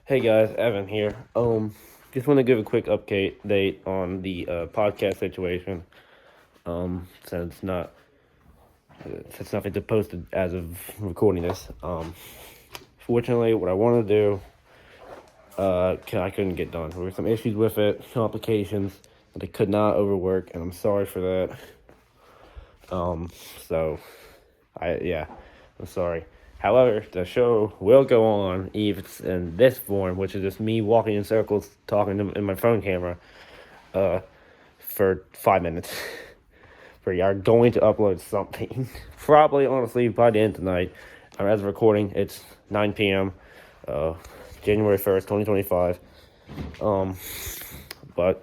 Hey guys, Evan here. Just want to give a quick update on the podcast situation. Since not since nothing to posted as of recording this. Fortunately, what I want to do, I couldn't get done. There were some issues with it, complications that I could not overwork, and I'm sorry for that. So I'm sorry. However, the show will go on if it's in this form, which is just me walking in circles, talking in my phone camera, for 5 minutes. We are going to upload something, probably honestly by the end of tonight. As of recording, it's 9 p.m. January 1st, 2025. But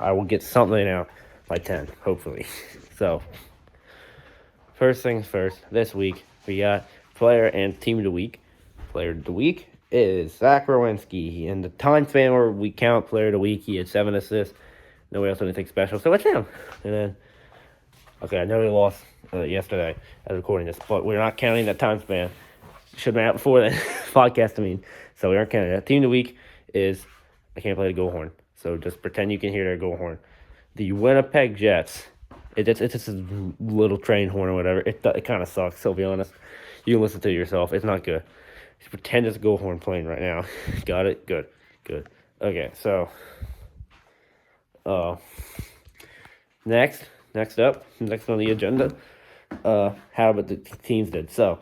I will get something out by 10, hopefully. So, first things first, this week we got player and team of the week. Player of the week is Zach Rowinski. In the time span where we count player of the week, he had 7 assists. Nobody else did anything special, so it's him. And then, okay, I know he lost yesterday as recording this, but we're not counting that time span. Should have been out before that podcast, so we aren't counting that. Team of the week is, I can't play the goal horn, so just pretend you can hear their goal horn. The Winnipeg Jets. It's just a little train horn or whatever. It kind of sucks, so I'll be honest. You can listen to it yourself. It's not good. Just pretend it's a goal horn playing right now. Got it? Good. Okay, so next on the agenda, how about the teams did. So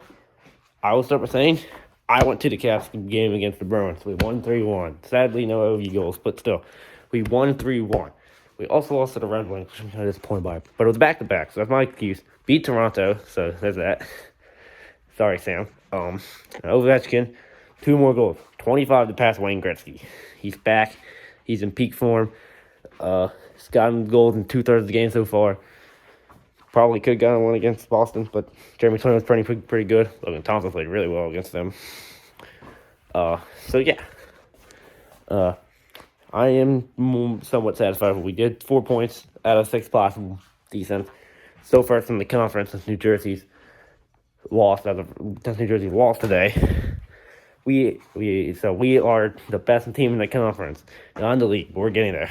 I will start by saying I went to the Caps game against the Bruins. We won 3-1. Sadly, no OV goals, but still, we won 3-1. We also lost to the Red Wings, which I'm kind of disappointed by. But it was back-to-back, so that's my excuse. Beat Toronto, so there's that. Sorry, Sam. Ovechkin, 2 more goals. 25 to pass Wayne Gretzky. He's back. He's in peak form. He's gotten goals in 2/3 of the game so far. Probably could have gotten one against Boston, but Jeremy Swayman was pretty good. Logan Thompson played really well against them. So yeah. I am somewhat satisfied with what we did. 4 points out of 6 possible. Decent. So first in the conference since New Jersey lost today. We are the best team in the conference. Not in the league, but we're getting there.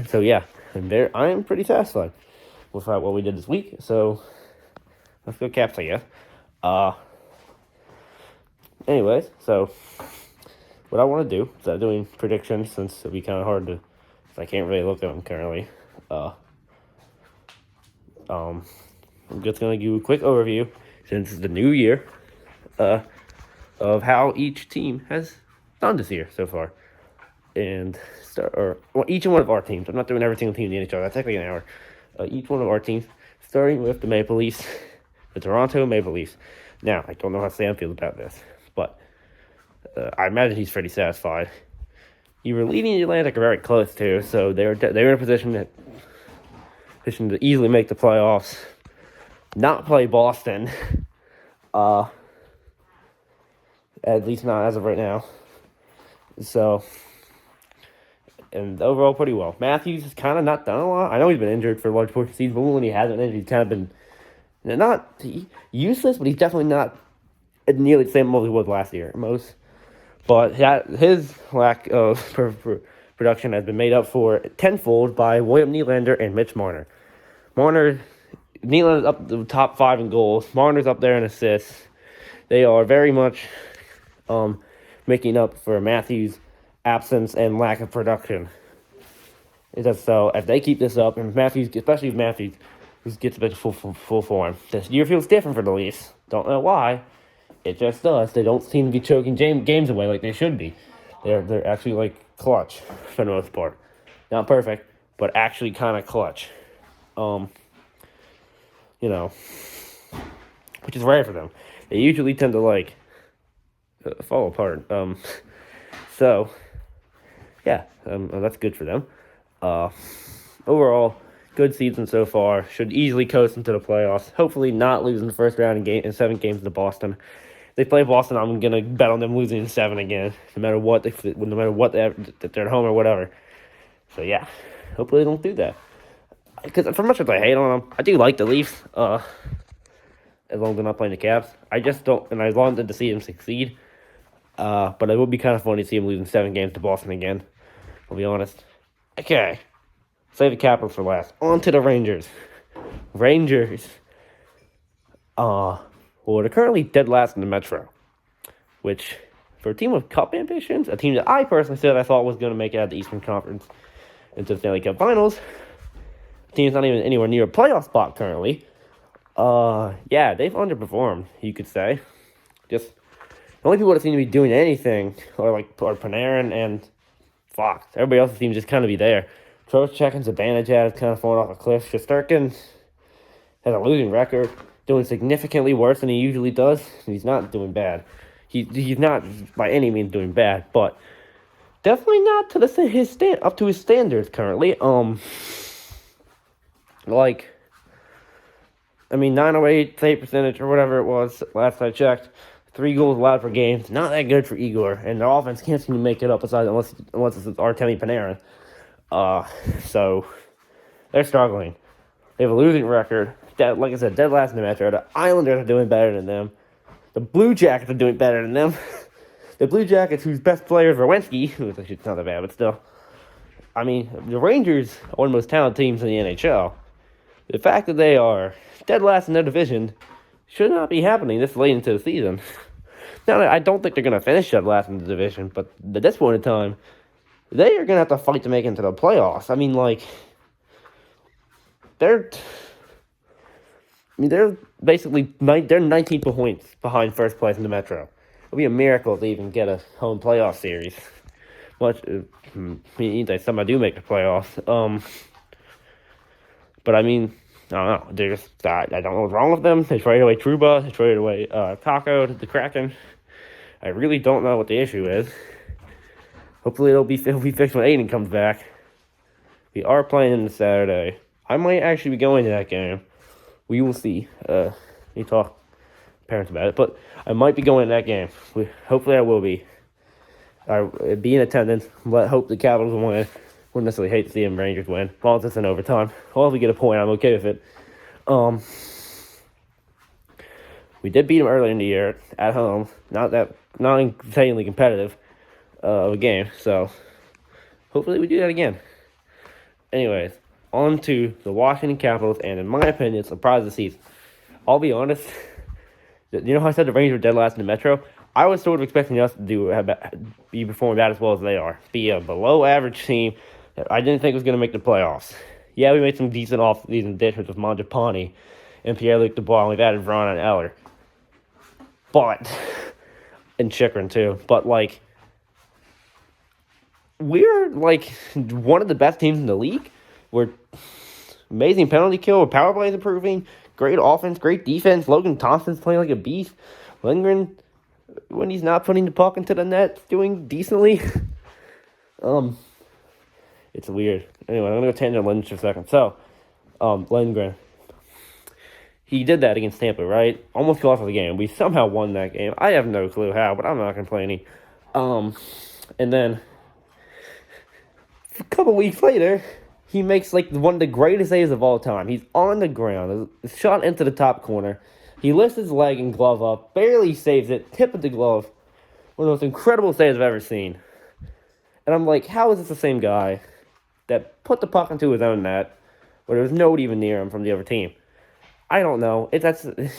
So yeah, I am pretty satisfied with what we did this week. So let's go Caps, I guess. Anyways, so what I want to do, instead of doing predictions, since it'd be kind of hard to, I can't really look at them currently. I'm just gonna give you a quick overview, since it's the new year, of how each team has done this year so far, and each one of our teams. I'm not doing every single team in the NHL. That's technically an hour. Each one of our teams, starting with the Maple Leafs, the Toronto Maple Leafs. Now, I don't know how Sam feels about this, but I imagine he's pretty satisfied. You were leading the Atlantic very close to, so they were in a position to easily make the playoffs. Not play Boston, at least not as of right now. So, and overall pretty well. Matthews has kind of not done a lot. I know he's been injured for a large portion of the season, but when he hasn't been injured, he's kind of been not useless, but he's definitely not nearly the same level he was last year. But his lack of production has been made up for tenfold by William Nylander and Mitch Marner. Nylander's up the top 5 in goals. Marner's up there in assists. They are very much making up for Matthews' absence and lack of production. So if they keep this up, and especially if Matthews gets a bit full form, this year feels different for the Leafs. Don't know why. It just does. They don't seem to be choking games away like they should be. They're actually like clutch for the most part. Not perfect, but actually kind of clutch. Which is rare for them. They usually tend to fall apart. So yeah, that's good for them. Overall, good season so far. Should easily coast into the playoffs. Hopefully, not losing the first round in 7 games to Boston. If they play Boston, I'm gonna bet on them losing in 7 again, no matter what. If they're at home or whatever. So yeah, hopefully they don't do that. Because for much as I hate on them, I do like the Leafs. as long as they're not playing the Caps. I just don't, and I wanted to see them succeed. But it would be kind of funny to see them losing 7 games to Boston again. I'll be honest. Okay. Save the Capitals for last. On to the Rangers. Rangers. Well, they're currently dead last in the Metro. Which, for a team with cup ambitions, a team that I personally said I thought was going to make it out of the Eastern Conference into the Stanley Cup Finals, the team's not even anywhere near a playoff spot currently. Yeah, they've underperformed, you could say. Just the only people that seem to be doing anything are Panarin and Fox. Everybody else seems just kind of be there. Trocheck and Zibanejad is kind of falling off a cliff. Shesterkin has a losing record, doing significantly worse than he usually does. He's not doing bad. He's not by any means doing bad, but definitely not to up to his standards currently. 908 save percentage or whatever it was last I checked. 3 goals allowed per game. Not that good for Igor, and their offense can't seem to make it up unless it's Artemi Panarin. So they're struggling. They have a losing record. Like I said, dead last in the Metro. The Islanders are doing better than them. The Blue Jackets are doing better than them. The Blue Jackets, whose best player is Werenski, which is not that bad, but still. I mean, the Rangers are one of the most talented teams in the NHL. The fact that they are dead last in their division should not be happening this late into the season. Now, I don't think they're going to finish dead last in the division, but at this point in time, they are going to have to fight to make it into the playoffs. I mean, they're basically they're 19 points behind first place in the Metro. It'll be a miracle if they even get a home playoff series. Some do make the playoffs. But I mean, I don't know. They're just I don't know what's wrong with them. They traded away Trouba. They traded away Taco to the Kraken. I really don't know what the issue is. Hopefully it'll be fixed when Aiden comes back. We are playing on Saturday. I might actually be going to that game. We will see. You talk to parents about it, but I might be going to that game. Hopefully I will be. I'll be in attendance. But hope the Capitals will win. Wouldn't necessarily hate to see them Rangers win. As long as it's in overtime. Well, if we get a point, I'm okay with it. We did beat them earlier in the year at home. Not insanely competitive of a game. So hopefully we do that again. Anyways, on to the Washington Capitals, and in my opinion, surprise of the season. I'll be honest. You know how I said the Rangers were dead last in the Metro? I was sort of expecting us to be performing about as well as they are. Be a below average team that I didn't think was going to make the playoffs. Yeah, we made some decent off-season additions with Mangiapane and Pierre-Luc Dubois, and we've added Vron and Eller. And Chychrun too. But, we're, one of the best teams in the league. We're amazing penalty kill. Power play is improving. Great offense, great defense. Logan Thompson's playing like a beast. Lindgren, when he's not putting the puck into the net, doing decently. It's weird. Anyway, I'm going to go tangent on Lindgren for a second. So, Lindgren. He did that against Tampa, right? Almost cost us the game. We somehow won that game. I have no clue how, but I'm not complaining. And then, a couple weeks later, he makes one of the greatest saves of all time. He's on the ground, shot into the top corner. He lifts his leg and glove up, barely saves it, tip of the glove. One of the most incredible saves I've ever seen. And I'm like, how is this the same guy that put the puck into his own net where there was nobody even near him from the other team? I don't know.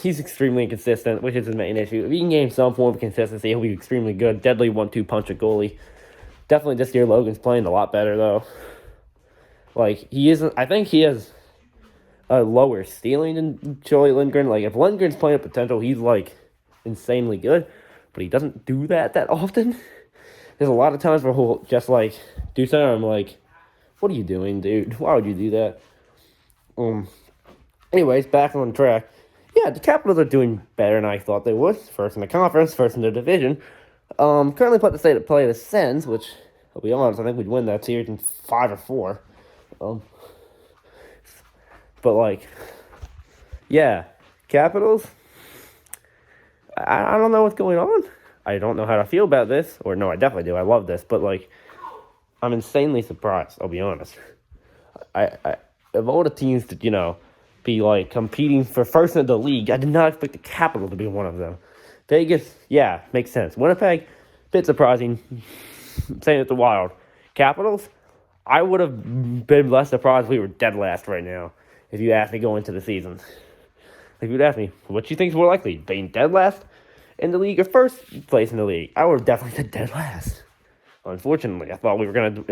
He's extremely inconsistent, which is his main issue. If he can gain some form of consistency, he'll be extremely good. Deadly 1-2 punch a goalie. Definitely this year, Logan's playing a lot better, though. He isn't. I think he has a lower ceiling than Joey Lindgren. If Lindgren's playing at potential, he's, insanely good. But he doesn't do that often. There's a lot of times where he'll just, do something. I'm like, what are you doing, dude? Why would you do that? Anyways, back on track. Yeah, the Capitals are doing better than I thought they would. First in the conference, first in the division. Currently put the state of play the Sens, which, I'll be honest, I think we'd win that series in 5 or 4. Yeah, Capitals, I don't know what's going on. I don't know how to feel about this. Or, no, I definitely do. I love this. But, I'm insanely surprised, I'll be honest. Of all the teams that, be like competing for first in the league. I did not expect the Capitals to be one of them. Vegas, yeah, makes sense. Winnipeg, bit surprising. Same with the Wild. Capitals, I would have been less surprised if we were dead last right now if you asked me going into the season. If you'd ask me, what do you think is more likely, being dead last in the league or first place in the league? I would have definitely said dead last. Unfortunately, I thought we were going to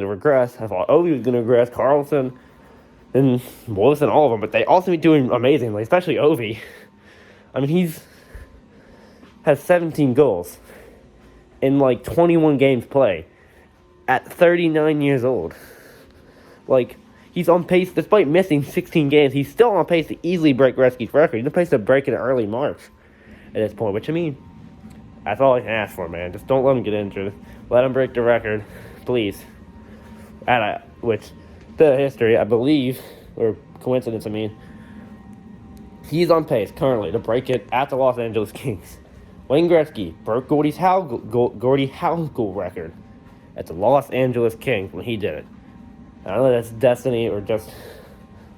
regress. I thought Ovi was going to regress, Carlson, and Wilson, all of them. But they all seem to be doing amazingly, especially Ovi. I mean, has 17 goals in like 21 games played at 39 years old. Like, he's on pace, despite missing 16 games, he's still on pace to easily break Gretzky's record. He's on pace to break it in early March at this point, which, I mean, that's all I can ask for, man. Just don't let him get injured. Let him break the record, please. Which, the history, I believe, or coincidence, I mean, he's on pace currently to break it at the Los Angeles Kings. Wayne Gretzky broke Gordie Howe's goal record at the Los Angeles Kings when he did it. I don't know if that's destiny or just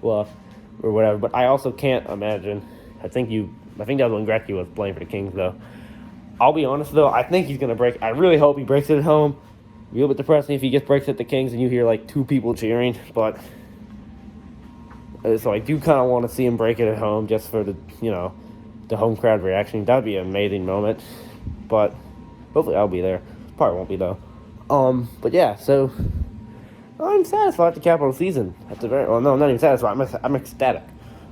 luck or whatever, but I also can't imagine. I think that was when Gretzky was playing for the Kings, though. I'll be honest, though, I think he's going to break. I really hope he breaks it at home. It'll be a little bit depressing if he breaks it at the Kings and you hear, like, 2 people cheering, but so I do kind of want to see him break it at home just for the home crowd reaction. That would be an amazing moment, but hopefully I'll be there. Probably won't be, though. But yeah, so I'm satisfied with the Capital season. No, I'm not even satisfied. I'm ecstatic.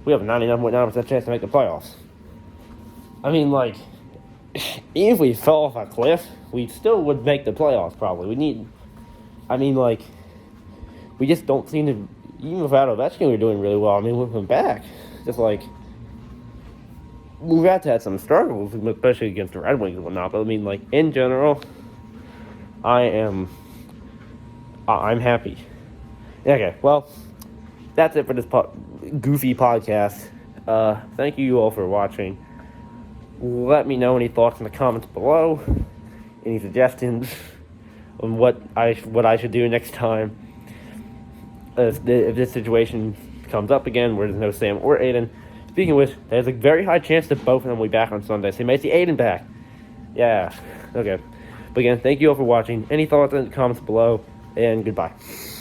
We have a 99.9% chance to make the playoffs. I mean, like, even if we fell off a cliff, we still would make the playoffs, probably. We just don't seem to, even without Ovechkin, we're doing really well. I mean, with him back, just like, we've had to have some struggles, especially against the Red Wings and whatnot, but I mean, like, in general, I'm happy. Okay, well, that's it for this goofy podcast. Thank you all for watching. Let me know any thoughts in the comments below. Any suggestions on what I should do next time. If this situation comes up again where there's no Sam or Aiden. Speaking of which, there's a very high chance that both of them will be back on Sunday. So you may see Aiden back. Yeah. Okay. But again, thank you all for watching. Any thoughts in the comments below, and goodbye.